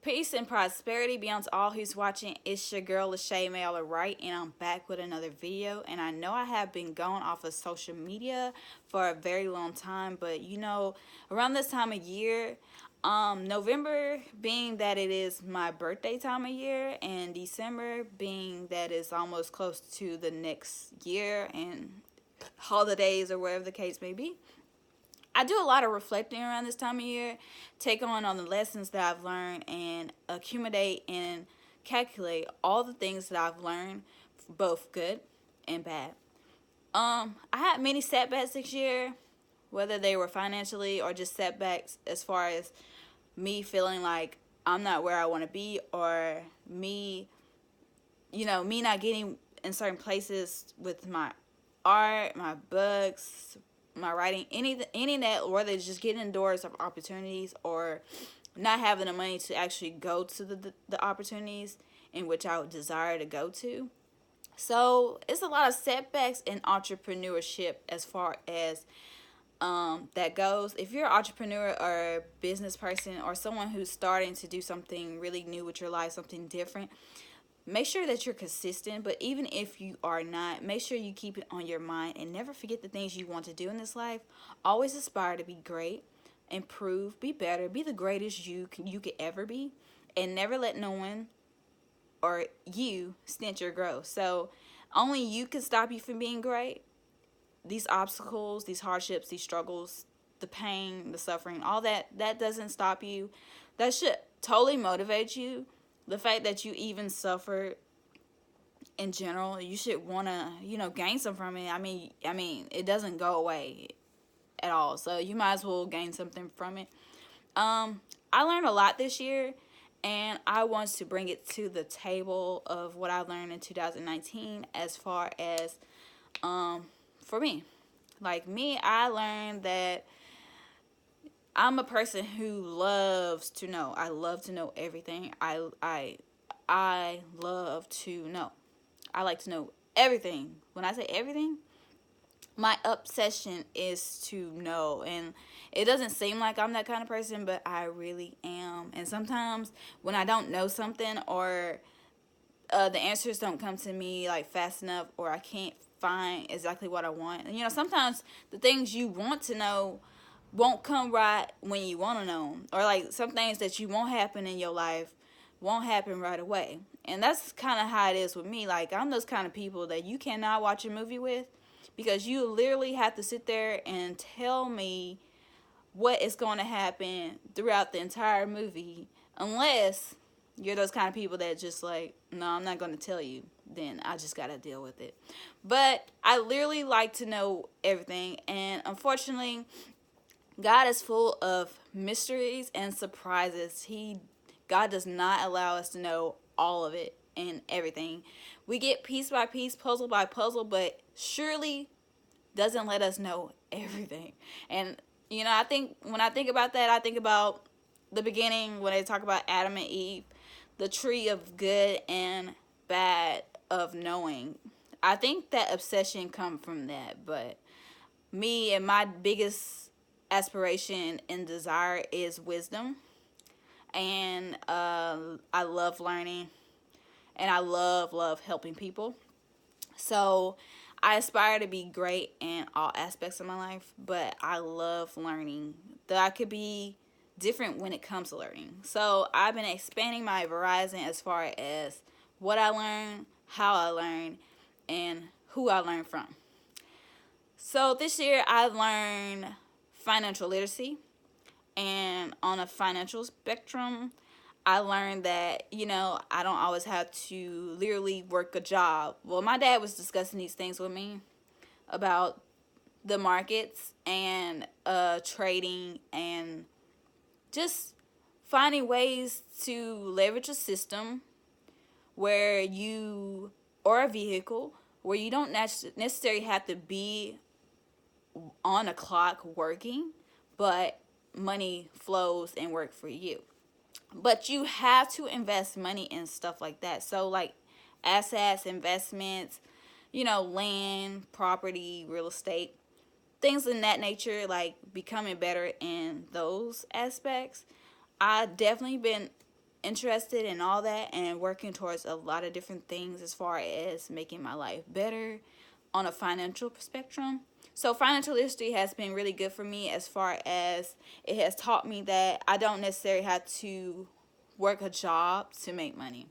Peace and prosperity be unto all who's watching. It's your girl, Mayola, right? And I'm back with another video. And I know I have been going off of social media for a very long time, but around this time of year, November being that it is my birthday time of year, and December being that it's almost close to the next year and holidays or whatever the case may be. I do a lot of reflecting around this time of year, take on the lessons that I've learned, and accumulate and calculate all the things that I've learned, both good and bad. I had many setbacks this year, whether they were financially or just setbacks as far as me feeling like I'm not where I want to be, or me not getting in certain places with my art, my books, my writing, any that, whether it's just getting doors of opportunities or not having the money to actually go to the opportunities in which I would desire to go to. So it's a lot of setbacks in entrepreneurship as far as that goes. If you're an entrepreneur or a business person or someone who's starting to do something really new with your life, something different, make sure that you're consistent. But even if you are not, make sure you keep it on your mind and never forget the things you want to do in this life. Always aspire to be great, improve, be better, be the greatest you could ever be, and never let no one or you stint your growth. So only you can stop you from being great. These obstacles, these hardships, these struggles, the pain, the suffering, all that doesn't stop you. That should totally motivate you. The fact that you even suffer in general, you should want to, gain some from it. I mean, it doesn't go away at all. So you might as well gain something from it. I learned a lot this year, and I want to bring it to the table of what I learned in 2019 as far as for me. Like me, I learned that I'm a person who loves to know. I love to know everything. I love to know. I like to know everything. When I say everything, my obsession is to know. And it doesn't seem like I'm that kind of person, but I really am. And sometimes when I don't know something, or the answers don't come to me like fast enough, or I can't find exactly what I want. And sometimes the things you want to know won't come right when you want to know them. Or like some things that you won't happen in your life won't happen right away. And that's kind of how it is with me. Like, I'm those kind of people that you cannot watch a movie with, because you literally have to sit there and tell me what is going to happen throughout the entire movie, unless you're those kind of people that just like, no, I'm not going to tell you. Then I just got to deal with it. But I literally like to know everything. And unfortunately, God is full of mysteries and surprises. God does not allow us to know all of it and everything. We get piece by piece, puzzle by puzzle, but surely doesn't let us know everything. And I think when I think about that, I think about the beginning when they talk about Adam and Eve, the tree of good and bad of knowing. I think that obsession come from that. But me, and my biggest aspiration and desire is wisdom. And I love learning, and I love helping people. So I aspire to be great in all aspects of my life, but I love learning. That I could be different when it comes to learning. So I've been expanding my horizon as far as what I learn, how I learn, and who I learn from. So this year I learned financial literacy. And on a financial spectrum, I learned that, I don't always have to literally work a job. Well, my dad was discussing these things with me about the markets and trading, and just finding ways to leverage a system where you, or a vehicle, where you don't necessarily have to be on a clock working, but money flows and work for you. But you have to invest money in stuff like that. So like assets, investments, land, property, real estate, things in that nature, like becoming better in those aspects. I definitely been interested in all that and working towards a lot of different things as far as making my life better on a financial spectrum. So financial literacy has been really good for me as far as it has taught me that I don't necessarily have to work a job to make money.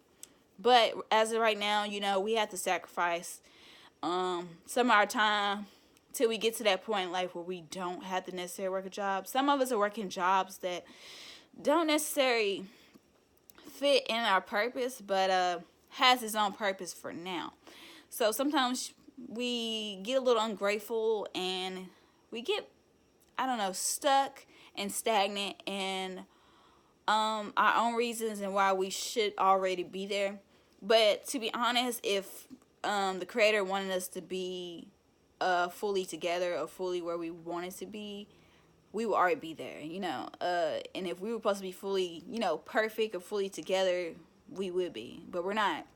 But as of right now, we have to sacrifice some of our time till we get to that point in life where we don't have to necessarily work a job. Some of us are working jobs that don't necessarily fit in our purpose, but has its own purpose for now. So sometimes we get a little ungrateful and we get, I don't know, stuck and stagnant in our own reasons and why we should already be there. But to be honest, if the creator wanted us to be fully together or fully where we wanted to be, we would already be there, and if we were supposed to be fully, perfect or fully together, we would be, but we're not.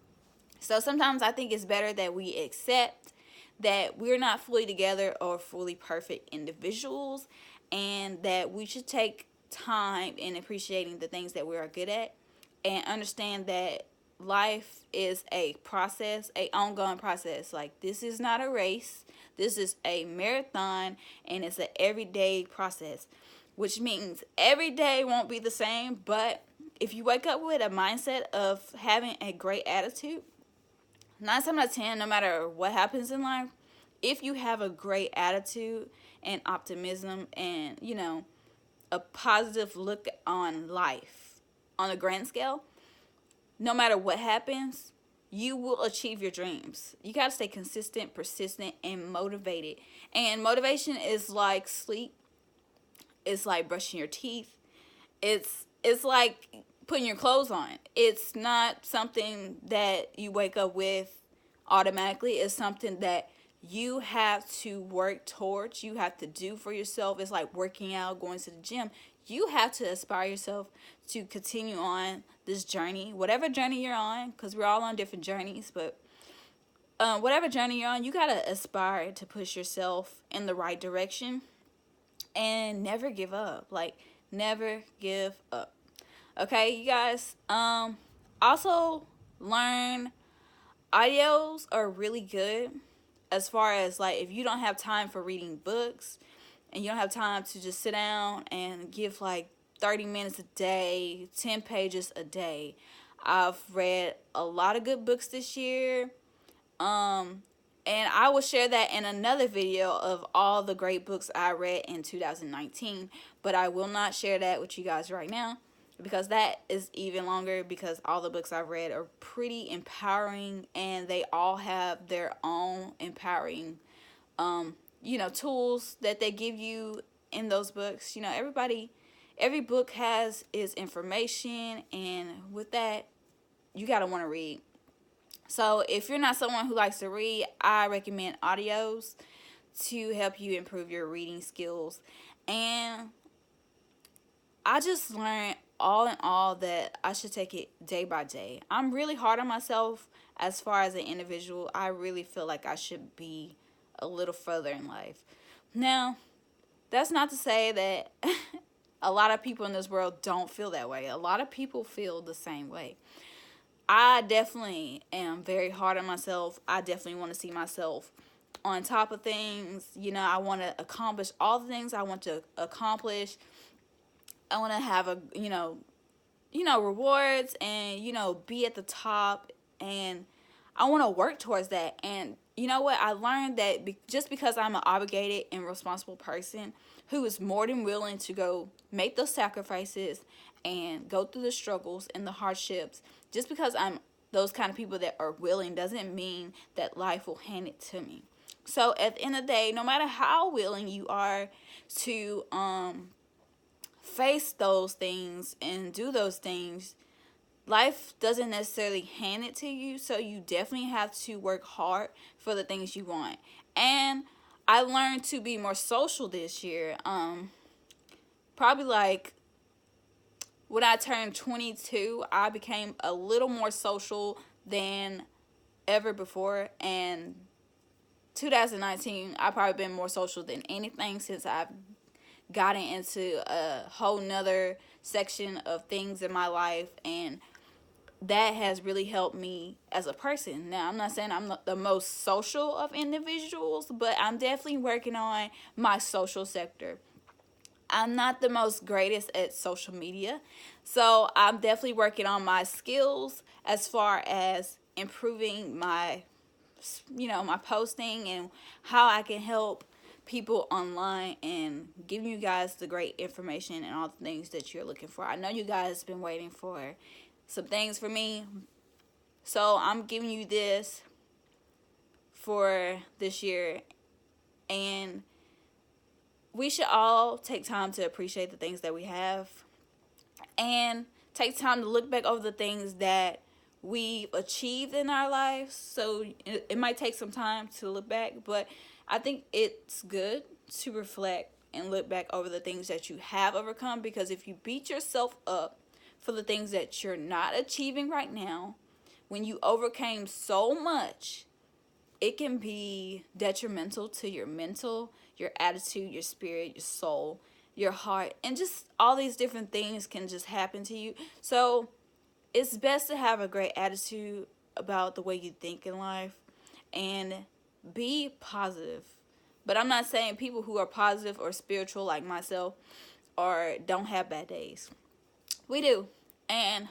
So sometimes I think it's better that we accept that we're not fully together or fully perfect individuals, and that we should take time in appreciating the things that we are good at, and understand that life is a process, a ongoing process. Like, this is not a race. This is a marathon, and it's an everyday process, which means every day won't be the same. But if you wake up with a mindset of having a great attitude, 9 times out of 10, no matter what happens in life, if you have a great attitude and optimism and, a positive look on life on a grand scale, no matter what happens, you will achieve your dreams. You got to stay consistent, persistent, and motivated. And motivation is like sleep. It's like brushing your teeth. It's like putting your clothes on. It's not something that you wake up with automatically. It's something that you have to work towards. You have to do for yourself. It's like working out, going to the gym. You have to aspire yourself to continue on this journey, whatever journey you're on, because we're all on different journeys, but whatever journey you're on, you got to aspire to push yourself in the right direction and never give up. Like, never give up. Okay, you guys? Also, learn audios are really good as far as, like, if you don't have time for reading books and you don't have time to just sit down and give, like, 30 minutes a day, 10 pages a day. I've read a lot of good books this year. And I will share that in another video of all the great books I read in 2019. But I will not share that with you guys right now, because that is even longer, because all the books I've read are pretty empowering, and they all have their own empowering tools that they give you in those books. Every book has its information, and with that, you gotta want to read. So if you're not someone who likes to read, I recommend audios to help you improve your reading skills. And I just learned all in all that I should take it day by day. I'm really hard on myself as far as an individual. I really feel like I should be a little further in life. Now, that's not to say that a lot of people in this world don't feel that way. A lot of people feel the same way. I definitely am very hard on myself. I definitely want to see myself on top of things. I want to accomplish all the things I want to accomplish. I want to have rewards and, be at the top, and I want to work towards that. And you know what? I learned that just because I'm an obligated and responsible person who is more than willing to go make those sacrifices and go through the struggles and the hardships, just because I'm those kind of people that are willing doesn't mean that life will hand it to me. So at the end of the day, no matter how willing you are to face those things and do those things, life doesn't necessarily hand it to you. So you definitely have to work hard for the things you want. And I learned to be more social this year. Probably like when I turned 22, I became a little more social than ever before. And 2019, I've probably been more social than anything since I've gotten into a whole nother section of things in my life, and that has really helped me as a person. Now, I'm not saying I'm the most social of individuals, but I'm definitely working on my social sector. I'm not the most greatest at social media, so I'm definitely working on my skills as far as improving my, my posting and how I can help people online and giving you guys the great information and all the things that you're looking for. I know you guys have been waiting for some things for me, so I'm giving you this for this year. And we should all take time to appreciate the things that we have, and take time to look back over the things that we've achieved in our lives. So it might take some time to look back, but I think it's good to reflect and look back over the things that you have overcome, because if you beat yourself up for the things that you're not achieving right now, when you overcame so much, it can be detrimental to your mental, your attitude, your spirit, your soul, your heart, and just all these different things can just happen to you. So it's best to have a great attitude about the way you think in life and be positive. But I'm not saying people who are positive or spiritual like myself or don't have bad days. We do. And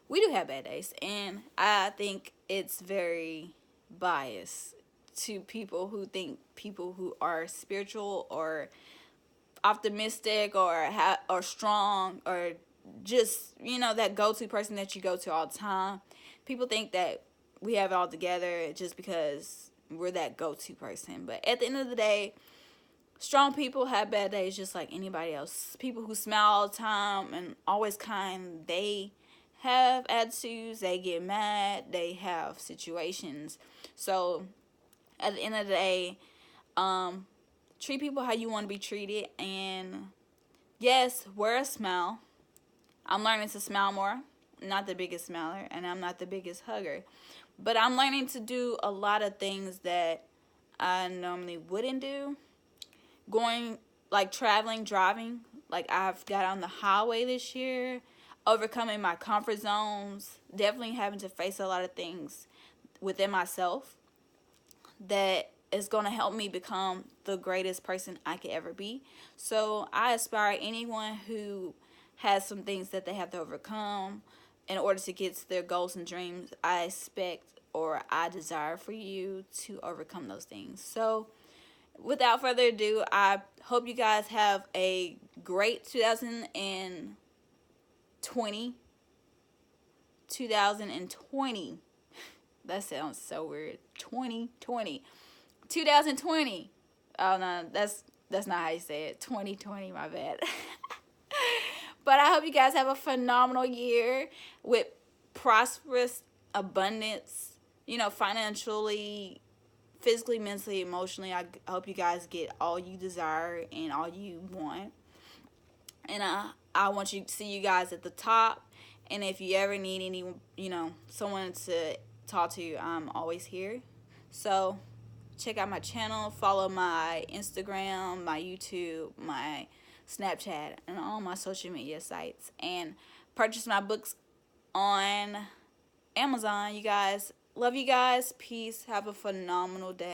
we do have bad days. And I think it's very biased to people who think people who are spiritual or optimistic or strong or just, that go-to person that you go to all the time. People think that we have it all together just because we're that go-to person. But at the end of the day, strong people have bad days just like anybody else. People who smile all the time and always kind, they have attitudes, they get mad, they have situations. So at the end of the day, treat people how you want to be treated. And yes, wear a smile. I'm learning to smile more. I'm not the biggest smiler, and I'm not the biggest hugger. But I'm learning to do a lot of things that I normally wouldn't do. Going, like traveling, driving. Like I've got on the highway this year. Overcoming my comfort zones. Definitely having to face a lot of things within myself that is going to help me become the greatest person I could ever be. So I aspire anyone who has some things that they have to overcome in order to get to their goals and dreams, I expect or I desire for you to overcome those things. So without further ado, I hope you guys have a great 2020. 2020. That sounds so weird. 2020. 2020. Oh no, that's not how you say it. 2020, my bad. But I hope you guys have a phenomenal year with prosperous abundance, financially, physically, mentally, emotionally. I hope you guys get all you desire and all you want. And I want you to see you guys at the top. And if you ever need any, someone to talk to, I'm always here. So check out my channel, follow my Instagram, my YouTube, my Snapchat, and all my social media sites. And purchase my books on Amazon, you guys. Love you guys. Peace. Have a phenomenal day.